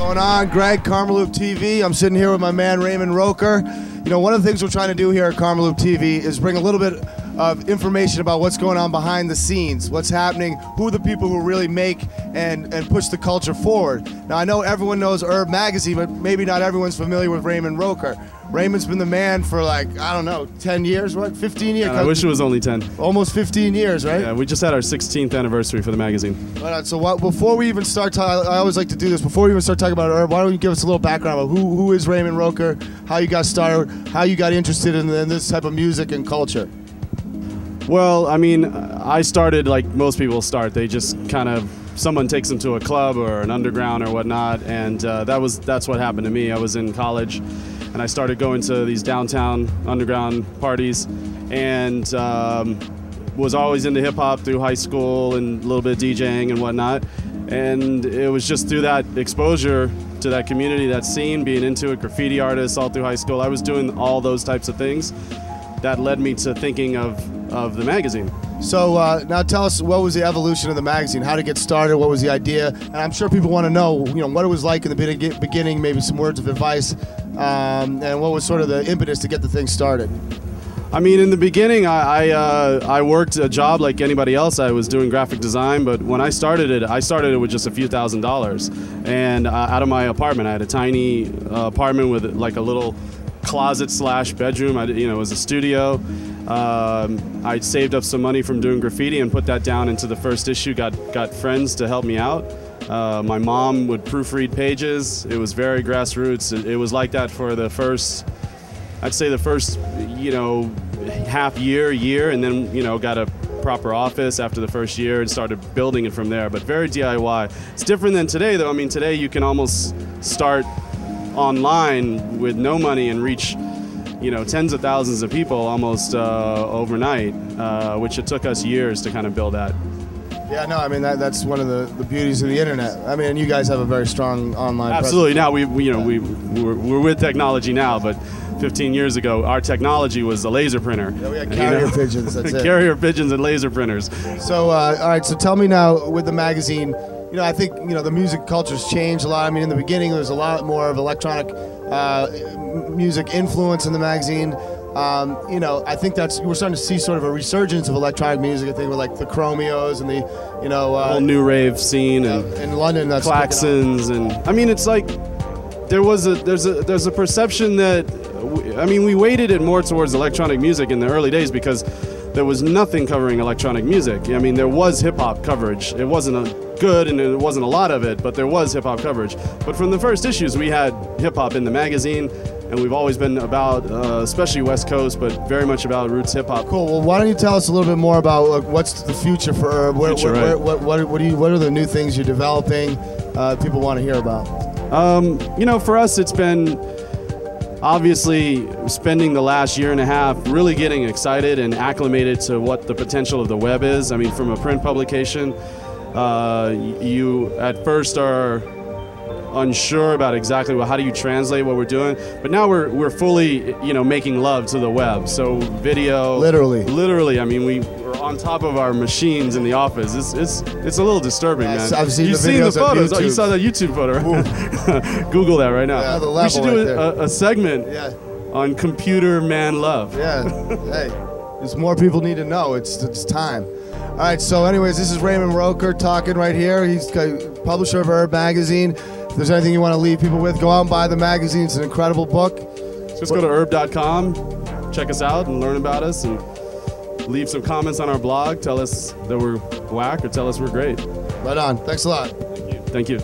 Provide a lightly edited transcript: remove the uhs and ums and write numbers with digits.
going on? Greg, Karmalooptv. I'm sitting here with my man Raymond Roker. You know, one of the things we're trying to do here at Karmalooptv is bring a little bit of information about what's going on behind the scenes, what's happening, who are the people who really make and push the culture forward. Now, I know everyone knows URB Magazine, but maybe not everyone's familiar with Raymond Roker. Raymond's been the man for, like, I don't know, 10 years, what, 15 years? I wish it was only 10. Almost 15 years, right? Yeah, we just had our 16th anniversary for the magazine. Right, so before we even start, I always like to do this, before we even start talking about URB, why don't you give us a little background about who is Raymond Roker, how you got started, how you got interested in this type of music and culture? Well, I mean, I started like most people start. They just kind of, someone takes them to a club or an underground or whatnot, and that's what happened to me. I was in college, and I started going to these downtown underground parties, and was always into hip-hop through high school and a little bit of DJing and whatnot. And it was just through that exposure to that community, that scene, being into it, graffiti artists all through high school. I was doing all those types of things that led me to thinking of the magazine. So now tell us, what was the evolution of the magazine? How to get started? What was the idea? And I'm sure people want to know, what it was like in the beginning, maybe some words of advice, and what was sort of the impetus to get the thing started? I mean, in the beginning, I worked a job like anybody else. I was doing graphic design, but when I started it with just a few $1,000s, and out of my apartment. I had a tiny apartment with like a little closet / bedroom. It was a studio. I saved up some money from doing graffiti and put that down into the first issue. Got friends to help me out. My mom would proofread pages. It was very grassroots. It was like that for the first, I'd say the first, half year, and then, got a proper office after the first year and started building it from there, but very DIY. It's different than today, though. I mean, today you can almost start online with no money and reach, tens of thousands of people almost overnight, which it took us years to kind of build that. Yeah, no, I mean, that's one of the beauties of the internet. I mean, you guys have a very strong online Absolutely. presence. Now we're with technology now, but 15 years ago, our technology was a laser printer. Yeah, we had carrier pigeons, that's it. Carrier pigeons and laser printers. So, all right, so tell me now, with the magazine, I think, the music culture's changed a lot. I mean, in the beginning, there was a lot more of electronic music influence in the magazine. I think we're starting to see sort of a resurgence of electronic music. I think with like the Chromios and the whole new rave scene and in London, that's Klaxons, and I mean, it's like there's a perception that we weighted it more towards electronic music in the early days because there was nothing covering electronic music. I mean, there was hip hop coverage. It wasn't good and there wasn't a lot of it, but there was hip hop coverage. But from the first issues, we had hip hop in the magazine. And we've always been about, especially West Coast, but very much about roots hip hop. Cool. Well, why don't you tell us a little bit more about what's the future for URB? What are the new things you're developing? People want to hear about. For us, it's been obviously spending the last year and a half really getting excited and acclimated to what the potential of the web is. I mean, from a print publication, you at first are unsure about exactly how do you translate what we're doing, but now we're fully making love to the web. So video, literally. I mean, we're on top of our machines in the office. It's a little disturbing, man. I've seen You've seen the photos. Oh, you saw that YouTube photo. Google that right now. Yeah, the level we should do a segment on computer man love. Yeah. Hey, there's more people need to know. It's time. All right. So, anyways, this is Raymond Roker talking right here. He's publisher of URB Magazine. If there's anything you want to leave people with, go out and buy the magazine. It's an incredible book. Just go to urb.com, check us out and learn about us, and leave some comments on our blog. Tell us that we're whack or tell us we're great. Right on. Thanks a lot. Thank you.